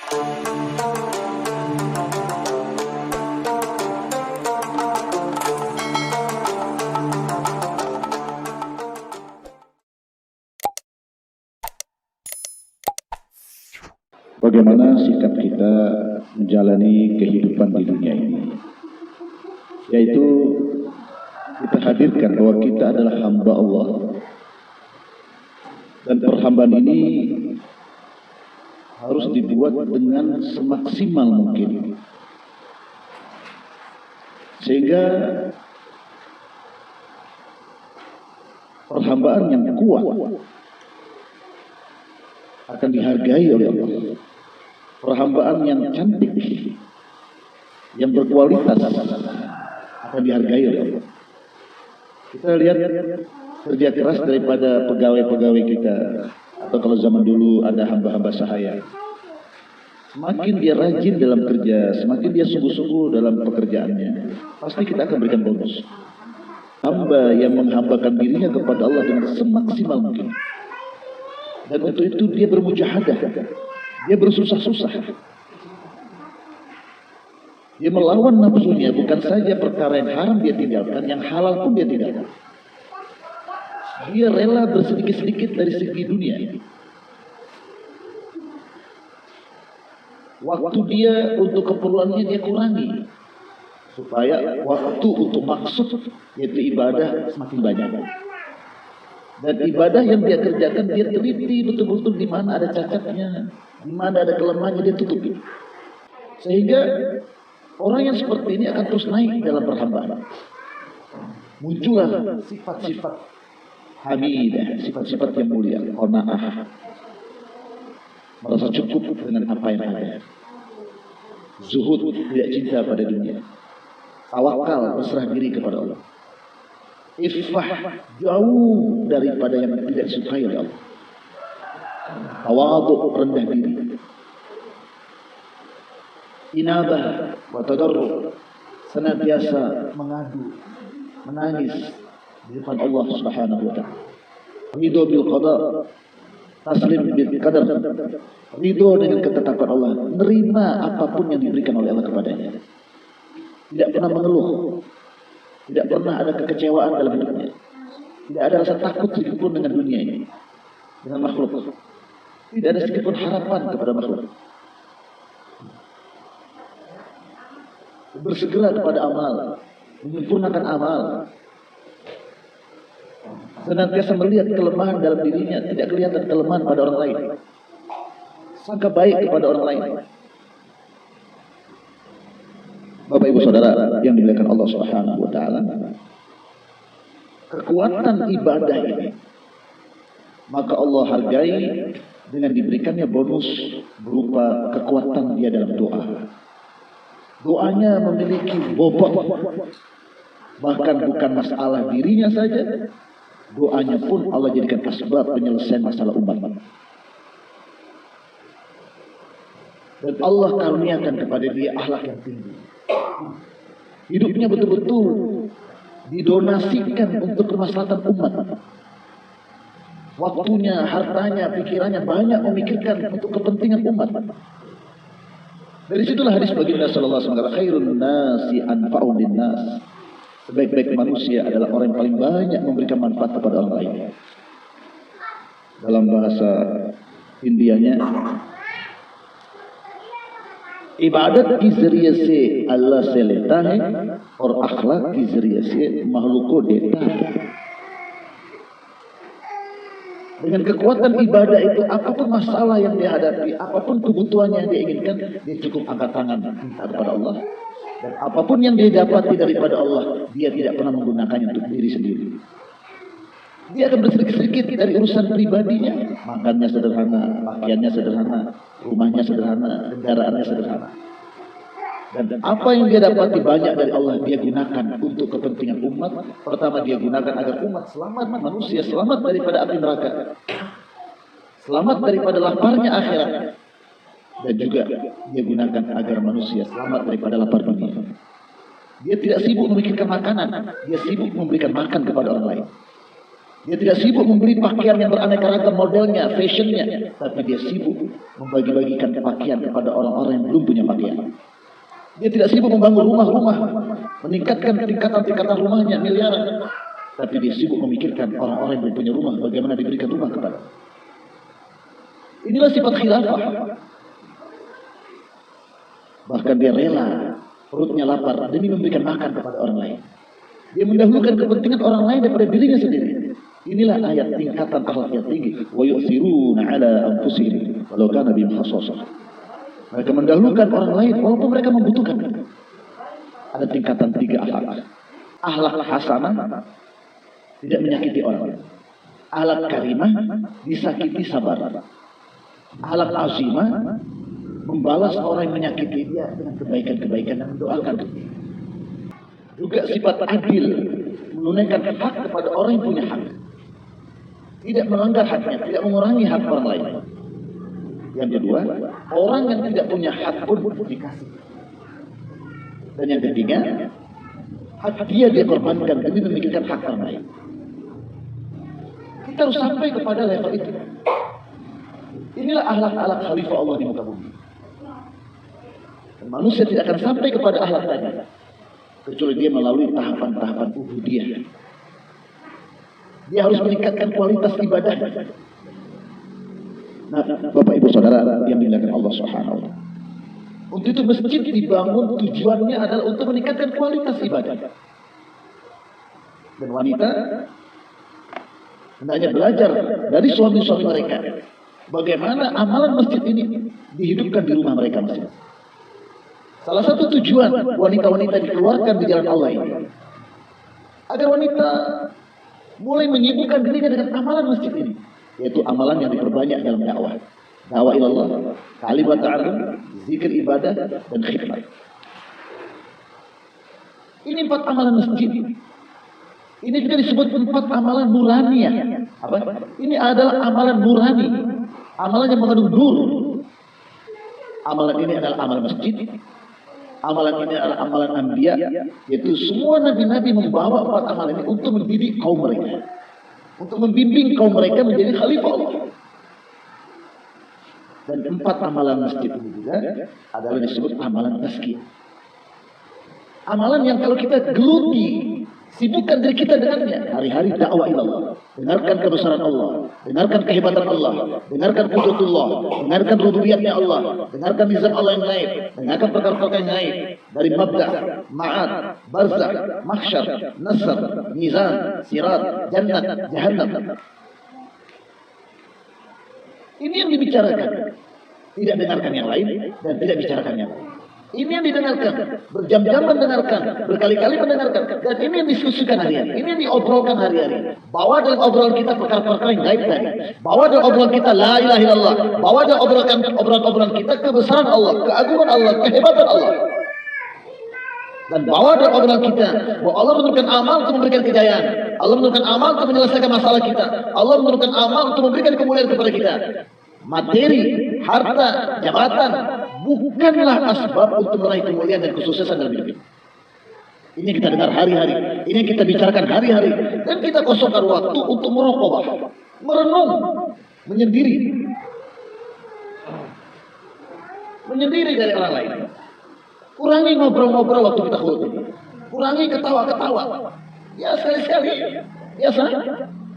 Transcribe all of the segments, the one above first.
Bagaimana sikap kita menjalani kehidupan di dunia ini, yaitu kita hadirkan bahwa kita adalah hamba Allah, dan perhambaan ini harus dibuat dengan semaksimal mungkin, sehingga perhambaan yang kuat akan dihargai oleh Allah. Perhambaan yang cantik, yang berkualitas akan dihargai oleh Allah. Kita lihat kerja keras daripada pegawai-pegawai kita, atau kalau zaman dulu ada hamba-hamba sahaya. Semakin dia rajin dalam kerja, semakin dia sungguh-sungguh dalam pekerjaannya, pasti kita akan berikan bonus. Hamba yang menghambakan dirinya kepada Allah dengan semaksimal mungkin, dan untuk itu dia bermujahadah, dia bersusah-susah, dia melawan nafsunya. Bukan saja perkara yang haram dia tinggalkan, yang halal pun dia tinggalkan. Dia rela bersedikit-sedikit dari segi dunia. Waktu dia untuk keperluannya dia kurangi, supaya waktu untuk maksud, yaitu ibadah, semakin banyak. Dan ibadah yang dia kerjakan, dia teliti betul-betul di mana ada cacatnya, di mana ada kelemahannya, dia tutupi. Sehingga orang yang seperti ini akan terus naik dalam perhambaan. Muncullah sifat-sifat hamidah, sifat-sifat yang mulia, qanaah, merasa cukup dengan apa yang ada, zuhud, tidak cinta pada dunia, tawakal, berserah diri kepada Allah, ifah, jauh daripada yang tidak disukai oleh Allah, tawadhu, rendah diri, inabah wa tadarru, senantiasa mengadu, menangis di depan Allah Subhanahu wa taala, ridho bil qada, taslim bil qadar, ridho dengan ketetapan Allah, menerima apapun yang diberikan oleh Allah kepadanya, tidak pernah mengeluh, tidak pernah ada kekecewaan dalam hidupnya, tidak ada rasa takut sedikitpun dengan dunia ini, dengan makhluk, tidak ada sedikitpun harapan kepada makhluk. Bersegera kepada amal, menyempurnakan amal, senantiasa melihat kelemahan dalam dirinya, tidak kelihatan kelemahan pada orang lain, sangka baik kepada orang lain. Bapak Ibu Saudara yang dimuliakan Allah Subhanahu wa taala, kekuatan ibadah ini maka Allah hargai dengan diberikannya bonus berupa kekuatan dia dalam doa. Doanya memiliki bobot, bahkan bukan masalah dirinya saja, doanya pun Allah jadikan asbab penyelesaian masalah umat. Dan Allah karuniakan kepada dia akhlak yang tinggi. Hidupnya betul-betul didonasikan untuk kemaslahatan umat. Waktunya, hartanya, pikirannya banyak memikirkan untuk kepentingan umat. Dari situlah hadis baginda sallallahu alaihi wasallam, khairun nasi anfa'un linnas. Sebaik-baik manusia adalah orang yang paling banyak memberikan manfaat kepada orang lain. Dalam bahasa Indianya, इबादत की जरिए से अल्लाह से लेता है और अखलाक की जरिए से makhluk को देता है. Dengan kekuatan ibadah itu, apapun masalah yang dia hadapi, apapun kebutuhannya yang dia inginkan, dia cukup angkat tangan minta kepada Allah. Dan apapun yang dia dapati daripada Allah, dia tidak pernah menggunakannya untuk diri sendiri. Dia akan bersedikit-sedikit dari urusan pribadinya. Makannya sederhana, pakaiannya sederhana, rumahnya sederhana, kendaraannya sederhana. Dan apa yang dia dapati banyak dari Allah, dia gunakan untuk kepentingan umat. Pertama, dia gunakan agar umat selamat, manusia selamat daripada api neraka, selamat daripada laparnya akhirat. Dan juga dia gunakan agar manusia selamat daripada lapar dunia. Dia tidak sibuk memikirkan makanan, dia sibuk memberikan makan kepada orang lain. Dia tidak sibuk membeli pakaian yang beraneka ragam modelnya, fashionnya, tapi dia sibuk membagi-bagikan pakaian kepada orang-orang yang belum punya pakaian. Dia tidak sibuk membangun rumah-rumah, meningkatkan tingkatan-tingkatan rumahnya miliaran, tapi dia sibuk memikirkan orang-orang yang belum punya rumah, bagaimana diberikan rumah kepada. Inilah sifat khilafah. Bahkan dia rela perutnya lapar demi memberikan makan kepada orang lain. Dia mendahulukan kepentingan orang lain daripada dirinya sendiri. Inilah ayat tingkatan akhlak yang tinggi. Wa yu'thiruna 'ala anfusihim walau kana bihim khassasah. Mereka mendahulukan orang lain walaupun mereka membutuhkan. Ada tingkatan 3 akhlak. Akhlak hasanah, tidak menyakiti orang. Akhlak karimah, disakiti sabar. Akhlak azimah, membalas orang yang menyakiti dia dengan kebaikan-kebaikan dan mendoakan. Juga sifat adil, menunaikan hak kepada orang yang punya hak. Tidak melanggar haknya, tidak mengurangi hak orang lain. Yang kedua, orang yang tidak punya hak pun dikasih. Dan yang ketiga, hak dia korbankan demi memikirkan hak orang lain. Kita harus sampai kepada level itu. Inilah akhlak-akhlak khalifah Allah di muka bumi. Dan manusia tidak akan sampai kepada akhlak tadi kecuali dia melalui tahapan-tahapan ubudiyah. Dia harus meningkatkan kualitas ibadah. Nah, Bapak Ibu Saudara yang dimuliakan Allah Subhanahu wa taala. Untuk itu masjid dibangun tujuannya adalah untuk meningkatkan kualitas ibadah. Dan wanita hendaknya belajar dari suami-suami mereka bagaimana amalan masjid ini dihidupkan di rumah mereka masing-masing. Salah satu tujuan wanita-wanita dikeluarkan di jalan Allah ini agar wanita mulai menyibukkan dirinya dengan amalan masjid ini, yaitu amalan yang diperbanyak dalam dakwah. Dakwah ilallah, kalimat ta'aruf, zikir ibadah, dan khidmat. Ini 4 amalan masjid. Ini juga disebut 4 amalan nuraniyah. Apa? Ini adalah amalan nurani. Amalan yang mengandung nur. Amalan ini adalah amalan masjid. Amalan ini adalah amalan anbiya, yaitu semua nabi-nabi membawa 4 amalan ini untuk mendidik kaum mereka, untuk membimbing kaum mereka menjadi khalifah Allah. Dan 4 amalan masjid ini juga adalah disebut amalan tazkiyah. Amalan yang kalau kita geluti, sibukkan diri kita dengannya hari-hari dakwah ilallah. Dengarkan kebesaran Allah, dengarkan kehebatan Allah, dengarkan wujudullah, dengarkan rububiyatnya Allah, dengarkan nizam Allah yang gaib, dengarkan perkara-perkara yang gaib dari mabda, ma'ad, barzakh, mahsyar, nasr, mizan, sirat, jannat, jahannam. Ini yang dibicarakan. Tidak dengarkan yang lain dan tidak bicarakan yang lain. Ini yang didengarkan, berjam-jam mendengarkan, berkali-kali mendengarkan, dan ini yang diskusikan hari-hari, ini yang diobrolkan hari-hari. Bawa dalam obrolan kita perkara-perkara yang gaib tadi. Bawa dalam obrolan kita la ilaha illallah. Bawa dalam obrolan kita kebesaran Allah, keagungan Allah, kehebatan Allah. Dan bawa dalam obrolan kita bahwa Allah menurunkan amal untuk memberikan kejayaan. Allah menurunkan amal untuk menyelesaikan masalah kita. Allah menurunkan amal untuk memberikan kemuliaan kepada kita. Materi, harta, jabatan bukanlah asbab untuk meraih kemuliaan dan kesuksesan dalam hidup. Ini kita dengar hari-hari, ini kita bicarakan hari-hari, dan kita kosongkan waktu untuk merokobah, merenung, menyendiri dari orang lain. Kurangi ngobrol-ngobrol waktu kita khutbah, kurangi ketawa-ketawa. Ya sekali-sekali, biasa.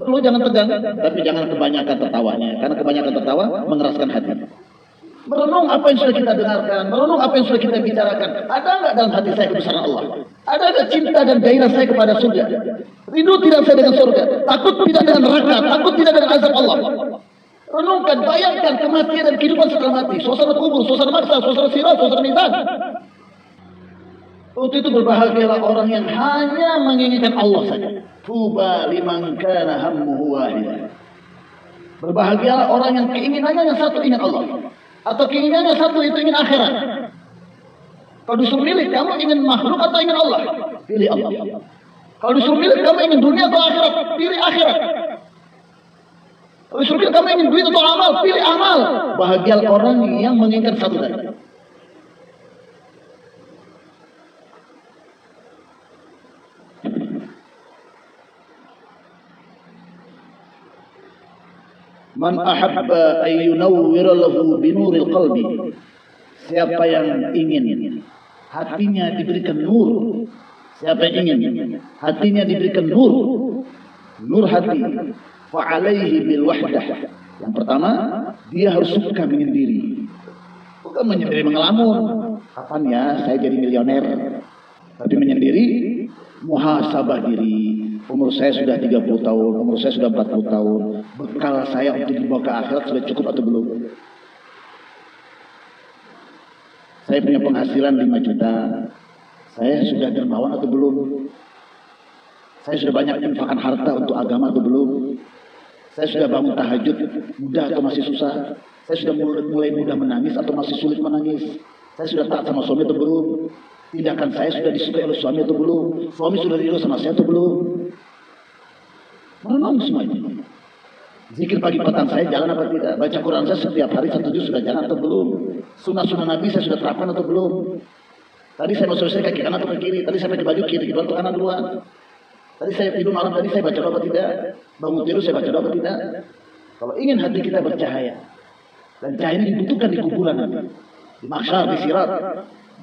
Perlu jangan tegang, tapi jangan kebanyakan tertawanya. Karena kebanyakan tertawa mengeraskan hati. Merenung apa yang sudah kita dengarkan, merenung apa yang sudah kita bicarakan. Ada nggak dalam hati saya kebesaran Allah? Ada nggak cinta dan gairah saya kepada surga? Rindu tidak saya dengan surga? Takut tidak dengan neraka? Takut tidak dengan azab Allah? Renungkan, bayangkan kematian dan kehidupan setelah mati. Suasana kubur, suasana maksa, suasana sirat, suasana mizan. Untuk itu berbahagialah orang yang hanya menginginkan Allah saja. Tuba liman kana hammuhu wahidah. Berbahagialah orang yang keinginannya yang satu ingin Allah, atau keinginannya satu itu ingin akhirat. Kalau disuruh milih, kamu ingin makhluk atau ingin Allah? Pilih Allah. Kalau disuruh milih, kamu ingin dunia atau akhirat? Pilih akhirat. Kalau disuruh milih, kamu ingin duit atau amal? Pilih amal. Bahagialah orang yang menginginkan satu tadi. Man ahabba ayyunawwira lahu binuril qalbi. Siapa yang ingin hatinya diberikan nur. Siapa yang ingin hatinya diberikan nur. Nur hati. Fa'alaihi bil wahdah. Yang pertama, dia harus suka menyendiri. Bukan menyendiri mengelamun. Kapan ya saya jadi milioner? Tapi menyendiri, muhasabah diri. Umur saya sudah 30 tahun, umur saya sudah 40 tahun. Bekal saya untuk dibawa ke akhirat sudah cukup atau belum? Saya punya penghasilan 5 juta. Saya sudah dermawan atau belum? Saya sudah banyak infakkan harta untuk agama atau belum? Saya sudah bangun tahajud mudah atau masih susah? Saya sudah mulai mudah menangis atau masih sulit menangis? Saya sudah taat sama suami atau belum? Tindakan saya sudah disukai oleh suami atau belum? Suami sudah ridho sama saya atau belum? Merenung semuanya. Zikir pagi petang saya jalan apa tidak? Baca Quran saya setiap hari 1 juz sudah jalan atau belum? Sunnah-sunnah Nabi saya sudah terapkan atau belum? Tadi saya mau selesai kaki kanan atau kiri? Tadi saya pakai baju kiri, atau kanan duluan? Tadi saya tidur malam tadi saya baca doa apa tidak? Bangun tidur saya baca doa apa tidak? Kalau ingin hati kita bercahaya, dan cahaya ini dibutuhkan di kuburan nanti, di mahsyar, di sirat,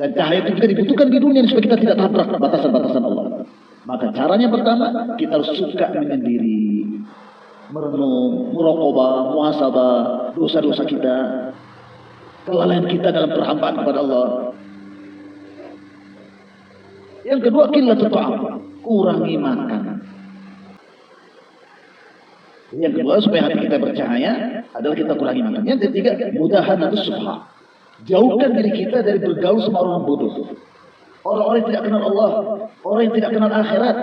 dan cahaya itu juga dibutuhkan di dunia supaya kita tidak tabrak batasan-batasan Allah. Maka caranya pertama, kita harus suka menyendiri, merenung, muraqabah, muhasabah, dosa-dosa kita, kelalaian kita dalam perhambaan kepada Allah. Yang kedua, qillatul ta'am, kurangi makan. Yang kedua, supaya hati kita bercahaya adalah kita kurangi makan. Yang ketiga, mudahanatus subha, jauhkan diri kita dari bergaul sama orang bodoh. Orang-orang yang tidak kenal Allah, orang yang tidak kenal akhirat,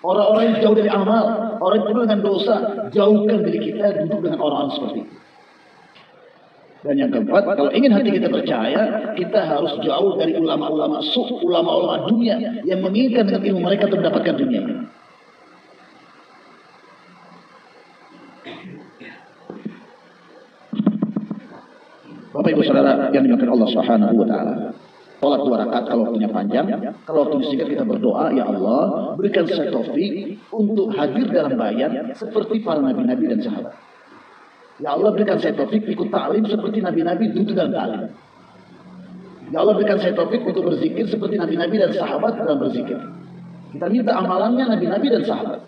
orang-orang yang jauh dari amal, orang yang penuh dengan dosa, jauhkan diri kita duduk dengan orang-orang seperti itu. Dan yang keempat, kalau ingin hati kita percaya, kita harus jauh dari ulama-ulama ulama-ulama dunia yang menginginkan dengan ilmu mereka untuk mendapatkan dunia. Bapak Ibu Saudara yang dimakan Allah Subhanahu wa taala. Salat 2 rakaat kalau waktunya panjang, kalau waktunya singkat kita berdoa, ya Allah, berikan saya taufik untuk hadir dalam bayan seperti para nabi-nabi dan sahabat. Ya Allah, berikan saya taufik ikut ta'lim seperti nabi-nabi duduk dalam ta'lim. Ya Allah, berikan saya taufik untuk berzikir seperti nabi-nabi dan sahabat dalam berzikir. Kita minta amalannya nabi-nabi dan sahabat.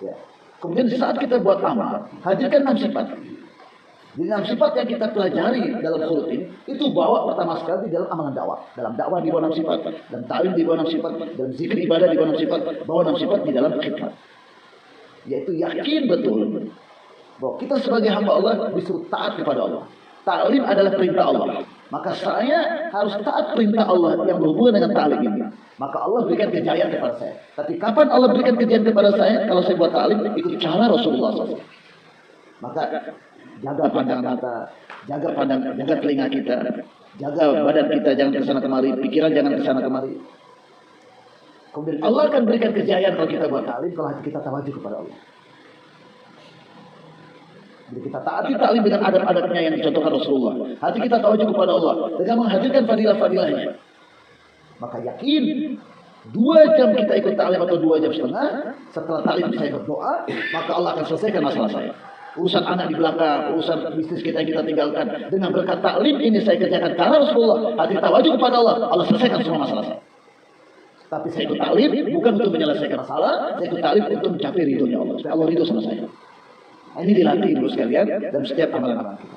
Ya. Kemudian saat kita buat amal, hadirkan 6 sifat. Jadi 6 sifat yang kita pelajari dalam surut ini, itu bawa pertama sekali di dalam amalan dakwah. Dalam dakwah di bawah 6 sifat, dalam ta'lim di bawah 6 sifat, dalam zikir ibadah di bawah 6 sifat, bawa 6 sifat di dalam khidmat. Yaitu yakin betul bahwa kita sebagai hamba Allah disuruh taat kepada Allah. Ta'lim adalah perintah Allah. Maka saya harus taat perintah Allah yang berhubungan dengan ta'lim ini. Maka Allah berikan kejayaan kepada saya. Tapi kapan Allah berikan kejayaan kepada saya? Kalau saya buat ta'lim, ikut cara Rasulullah SAW. Maka jaga pandangan mata, jaga telinga kita, jaga badan kita jangan kesana kemari, pikiran jangan kesana kemari. Kemudian Allah akan berikan kejayaan kalau kita buat ta'lim, kalau hati kita tawajuh kepada Allah. Jadi kita taati ta'lim dengan adab-adabnya yang dicontohkan Rasulullah. Hati kita tawajuh kepada Allah dengan menghadirkan fadilah-fadilahnya. Maka yakin 2 jam kita ikut ta'lim atau 2 jam setengah, setelah ta'lim saya berdoa, maka Allah akan selesaikan masalah saya. Urusan anak di belakang, urusan bisnis kita yang kita tinggalkan. Dengan berkat ta'lim ini saya kerjakan karena Rasulullah. Hati tawajuh kepada Allah, Allah selesaikan semua masalah saya. Tapi saya ikut ta'lim bukan untuk menyelesaikan masalah, saya ikut ta'lim untuk mencapai ridhonya Allah. Supaya Allah ridho sama saya. Ini dilatih dulu sekalian dalam setiap amalan-amalan kita.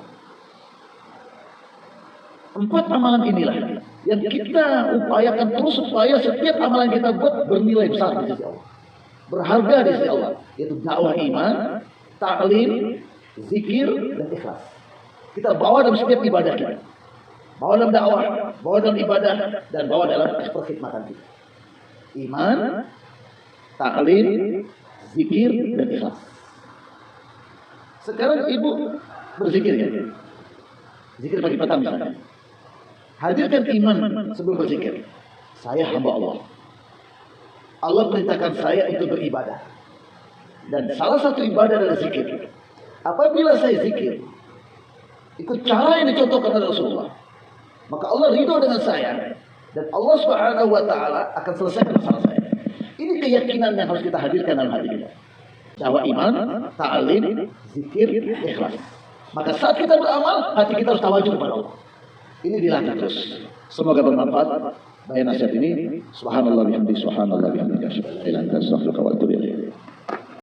4 amalan inilah yang kita upayakan terus supaya setiap amalan kita buat bernilai besar di sisi Allah. Berharga di sisi Allah. Yaitu dakwah iman, ta'lim, zikir, dan ikhlas. Kita bawa dalam setiap ibadah kita. Bawa dalam dakwah, bawa dalam ibadah, dan bawa dalam perkhidmatan kita. Iman, ta'lim, zikir, dan ikhlas. Sekarang ibu berzikir ya. Zikir pagi petang misalnya. Hadirkan iman sebelum berzikir. Saya hamba Allah. Allah perintahkan saya untuk beribadah. Dan salah satu ibadah adalah zikir. Apabila saya zikir, ikut cara yang dicontohkan oleh Rasulullah, maka Allah ridho dengan saya. Dan Allah Subhanahu wa ta'ala akan selesaikan masalah saya. Ini keyakinan yang harus kita hadirkan dalam hati kita. dakwah iman, ta'lim, zikir, ikhlas. Maka saat kita beramal, hati kita harus tawadhu kepada Allah. Ini dilatih terus. Semoga bermanfaat. Bayan nasihat ini. Subhanallah bihamdi, subhanallah bihamdi. Asyhadu an la ilaha illa anta, astaghfiruka wa atubu ilaik.